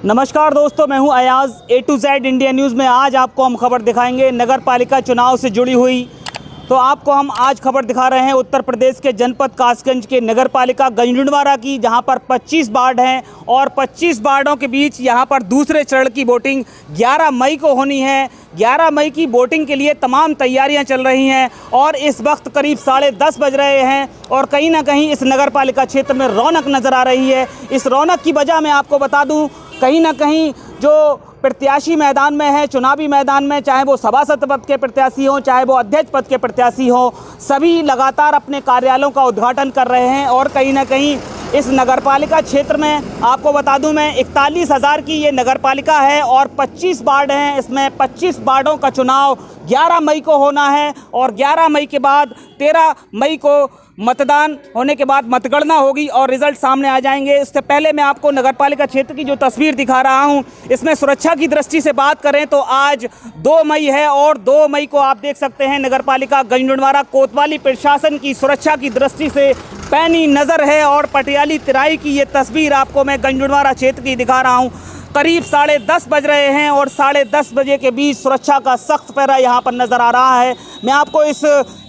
नमस्कार दोस्तों, मैं हूं Ayaz. A to Z India news में आज आपको हम खबर दिखाएंगे नगर पालिका चुनाव से जुड़ी हुई। तो आपको हम आज खबर दिखा रहे हैं उत्तर प्रदेश के जनपद कासगंज के नगर पालिका गंजडवारा की, जहां पर 25 वार्ड हैं और 25 वार्डों के बीच यहां पर दूसरे चरण की वोटिंग 11 मई को होनी है। 11 मई की वोटिंग के लिए तमाम तैयारियां चल रही हैं और इस वक्त करीब 10:30 बज रहे हैं और कहीं ना कहीं इस नगर पालिका क्षेत्र में रौनक नज़र आ रही है। इस रौनक की वजह मैं आपको बता दूं, कहीं ना कहीं जो प्रत्याशी मैदान में है, चुनावी मैदान में, चाहे वो सभासद पद के प्रत्याशी हों, चाहे वो अध्यक्ष पद के प्रत्याशी हों, सभी लगातार अपने कार्यालयों का उद्घाटन कर रहे हैं। और कहीं ना कहीं इस नगरपालिका क्षेत्र में आपको बता दूं मैं, 41,000 की ये नगरपालिका है और 25 वार्ड हैं। इसमें 25 वार्डों का चुनाव 11 मई को होना है और 11 मई के बाद 13 मई को मतदान होने के बाद मतगणना होगी और रिजल्ट सामने आ जाएंगे। इससे पहले मैं आपको नगरपालिका क्षेत्र की जो तस्वीर दिखा रहा हूं, इसमें सुरक्षा की दृष्टि से बात करें तो आज 2 मई है और 2 मई को आप देख सकते हैं नगरपालिका गंजडवारा कोतवाली प्रशासन की सुरक्षा की दृष्टि से पैनी नज़र है। और पटियाली तिराई की ये तस्वीर आपको मैं गंजडवारा क्षेत्र की दिखा रहा हूँ। करीब 10:30 बज रहे हैं और 10:30 बजे के बीच सुरक्षा का सख्त पहरा यहाँ पर नज़र आ रहा है। मैं आपको इस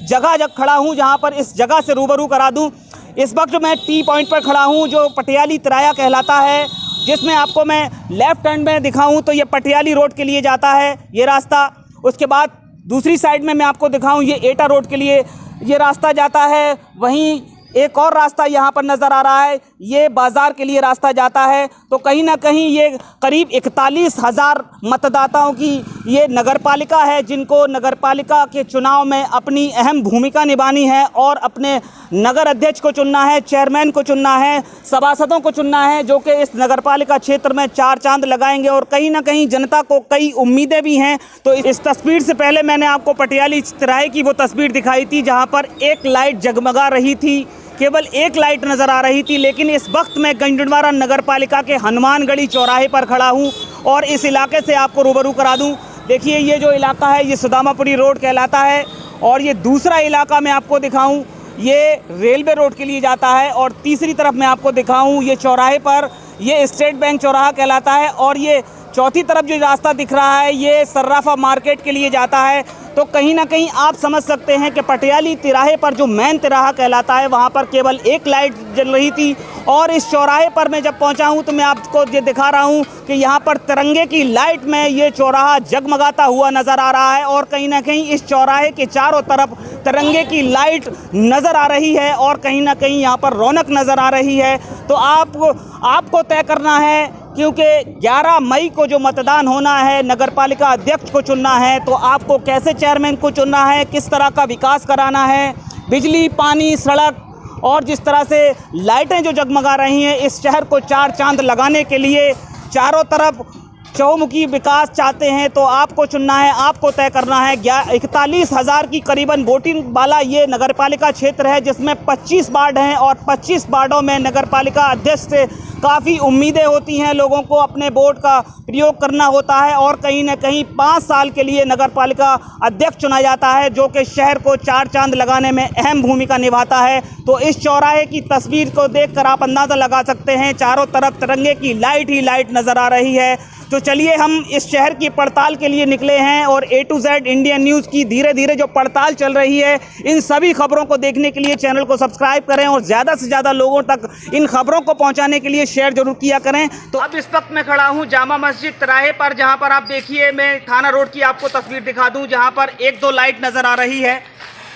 जगह खड़ा हूँ, जहाँ पर इस जगह से रूबरू करा दूँ। इस वक्त मैं टी पॉइंट पर खड़ा हूँ जो पटियाली तिराया कहलाता है, जिसमें आपको मैं लेफ़्ट हैंड में दिखाऊँ तो ये पटियाली रोड के लिए जाता है ये रास्ता। उसके बाद दूसरी साइड में मैं आपको दिखाऊँ, ये एटा रोड के लिए ये रास्ता जाता है। वहीं एक और रास्ता यहाँ पर नज़र आ रहा है, ये बाज़ार के लिए रास्ता जाता है। तो कहीं ना कहीं ये करीब 41,000 मतदाताओं की ये नगरपालिका है, जिनको नगरपालिका के चुनाव में अपनी अहम भूमिका निभानी है और अपने नगर अध्यक्ष को चुनना है, चेयरमैन को चुनना है, सभासदों को चुनना है, जो कि इस नगरपालिका क्षेत्र में 4 चांद लगाएंगे। और कहीं ना कहीं जनता को कई उम्मीदें भी हैं। तो इस तस्वीर से पहले मैंने आपको पटियाली तिराहे की वो तस्वीर दिखाई थी, जहाँ पर एक लाइट जगमगा रही थी, केवल एक लाइट नज़र आ रही थी। लेकिन इस वक्त मैं गंजडवारा नगर पालिका के हनुमानगढ़ी चौराहे पर खड़ा हूं और इस इलाके से आपको रूबरू करा दूं। देखिए, ये जो इलाका है ये सुदामापुरी रोड कहलाता है और ये दूसरा इलाका मैं आपको दिखाऊं, ये रेलवे रोड के लिए जाता है। और तीसरी तरफ मैं आपको दिखाऊं, ये चौराहे पर ये स्टेट बैंक चौराहा कहलाता है और ये चौथी तरफ जो रास्ता दिख रहा है ये सर्राफा मार्केट के लिए जाता है। तो कहीं ना कहीं आप समझ सकते हैं कि पटियाली तिराहे पर जो मेन तिराहा कहलाता है, वहाँ पर केवल एक लाइट जल रही थी। और इस चौराहे पर मैं जब पहुँचा हूँ तो मैं आपको ये दिखा रहा हूँ कि यहाँ पर तिरंगे की लाइट में ये चौराहा जगमगाता हुआ नज़र आ रहा है और कहीं ना कहीं इस चौराहे के चारों तरफ तिरंगे की लाइट नज़र आ रही है और कहीं ना कहीं यहाँ पर रौनक नज़र आ रही है। तो आपको तय करना है, क्योंकि 11 मई को जो मतदान होना है, नगरपालिका अध्यक्ष को चुनना है, तो आपको कैसे चेयरमैन को चुनना है, किस तरह का विकास कराना है, बिजली, पानी, सड़क और जिस तरह से लाइटें जो जगमगा रही हैं, इस शहर को 4 चांद लगाने के लिए चारों तरफ चहुमुखी विकास चाहते हैं, तो आपको चुनना है, आपको तय करना है। 41,000 की करीबन वोटिंग वाला ये नगरपालिका क्षेत्र है, जिसमें 25 वार्ड हैं और 25 वार्डों में नगरपालिका अध्यक्ष से काफ़ी उम्मीदें होती हैं। लोगों को अपने वोट का प्रयोग करना होता है और कहीं ना कहीं 5 साल के लिए नगरपालिका अध्यक्ष चुना जाता है, जो कि शहर को 4 चांद लगाने में अहम भूमिका निभाता है। तो इस चौराहे की तस्वीर को देखकर आप अंदाज़ा लगा सकते हैं, चारों तरफ तिरंगे की लाइट ही लाइट नज़र आ रही है। तो चलिए, हम इस शहर की पड़ताल के लिए निकले हैं और A to Z Indian news की धीरे धीरे जो पड़ताल चल रही है, इन सभी खबरों को देखने के लिए चैनल को सब्सक्राइब करें और ज़्यादा से ज़्यादा लोगों तक इन खबरों को पहुंचाने के लिए शेयर जरूर किया करें। तो अब इस वक्त मैं खड़ा हूं जामा मस्जिद तिराहे पर, जहां पर आप देखिए, मैं थाना रोड की आपको तस्वीर दिखा दूं, जहां पर 1-2 लाइट नज़र आ रही है।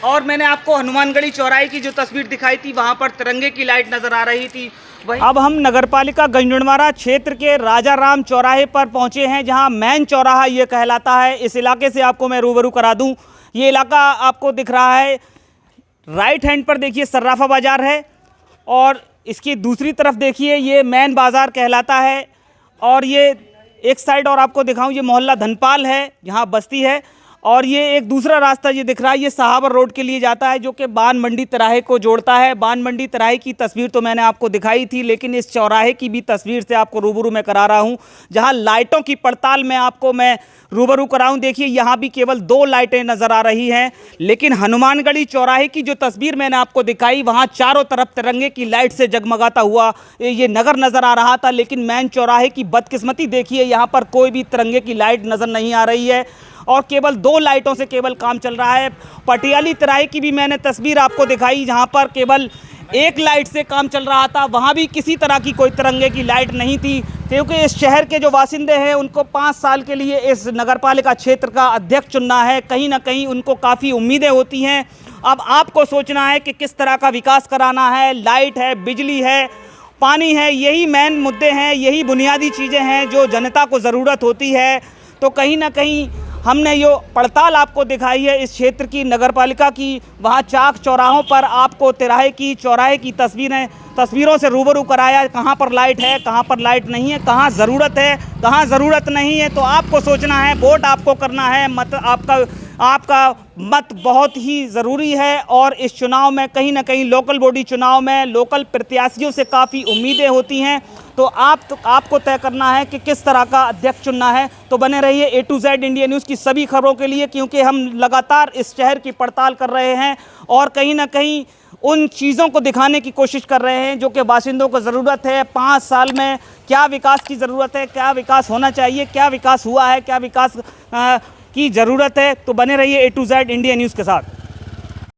और मैंने आपको हनुमानगढ़ी चौराहे की जो तस्वीर दिखाई थी, वहाँ पर तिरंगे की लाइट नज़र आ रही थी। अब हम नगरपालिका गंजडवारा क्षेत्र के राजा राम चौराहे पर पहुंचे हैं, जहां मेन चौराहा ये कहलाता है। इस इलाके से आपको मैं रूबरू करा दूं। ये इलाका आपको दिख रहा है, राइट हैंड पर देखिए सर्राफा बाज़ार है और इसकी दूसरी तरफ देखिए ये मेन बाज़ार कहलाता है। और ये एक साइड और आपको दिखाऊं, ये मोहल्ला धनपाल है, जहाँ बस्ती है। और ये एक दूसरा रास्ता ये दिख रहा है, ये सहावर रोड के लिए जाता है, जो कि बान मंडी तिराहे को जोड़ता है। बान मंडी तिराहे की तस्वीर तो मैंने आपको दिखाई थी, लेकिन इस चौराहे की भी तस्वीर से आपको रूबरू मैं करा रहा हूं, जहां लाइटों की पड़ताल में आपको मैं रूबरू कराऊं। देखिए यहां भी केवल 2 लाइटें नजर आ रही हैं, लेकिन हनुमानगढ़ी चौराहे की जो तस्वीर मैंने आपको दिखाई, वहां चारों तरफ तिरंगे की लाइट से जगमगाता हुआ ये नगर नजर आ रहा था। लेकिन मेन चौराहे की बदकिस्मती देखिए, यहां पर कोई भी तिरंगे की लाइट नजर नहीं आ रही है और केवल 2 लाइटों से केवल काम चल रहा है। पटियाली तिराहे की भी मैंने तस्वीर आपको दिखाई, जहां पर केवल 1 लाइट से काम चल रहा था, वहां भी किसी तरह की कोई तिरंगे की लाइट नहीं थी, क्योंकि इस शहर के जो वासिंदे हैं उनको 5 साल के लिए इस नगरपालिका क्षेत्र का अध्यक्ष चुनना है। कहीं ना कहीं उनको काफ़ी उम्मीदें होती हैं। अब आपको सोचना है कि किस तरह का विकास कराना है। लाइट है, बिजली है, पानी है, यही मेन मुद्दे हैं, यही बुनियादी चीज़ें हैं जो जनता को ज़रूरत होती है। तो कहीं ना कहीं हमने ये पड़ताल आपको दिखाई है इस क्षेत्र की नगरपालिका की, वहाँ चाक चौराहों पर आपको तिराहे की चौराहे की तस्वीरों से रूबरू कराया, कहाँ पर लाइट है, कहाँ पर लाइट नहीं है, कहाँ ज़रूरत है, कहाँ ज़रूरत नहीं है। तो आपको सोचना है, वोट आपको करना है, मत आपका मत बहुत ही ज़रूरी है। और इस चुनाव में कहीं ना कहीं लोकल बॉडी चुनाव में लोकल प्रत्याशियों से काफ़ी उम्मीदें होती हैं। तो आपको तय करना है कि किस तरह का अध्यक्ष चुनना है। तो बने रहिए A to Z India news की सभी खबरों के लिए, क्योंकि हम लगातार इस शहर की पड़ताल कर रहे हैं और कहीं ना कहीं उन चीज़ों को दिखाने की कोशिश कर रहे हैं जो कि बाशिंदों को ज़रूरत है। 5 साल में क्या विकास की ज़रूरत है, क्या विकास होना चाहिए, क्या विकास हुआ है, क्या विकास की ज़रूरत है। तो बने रहिए A to Z India news के साथ।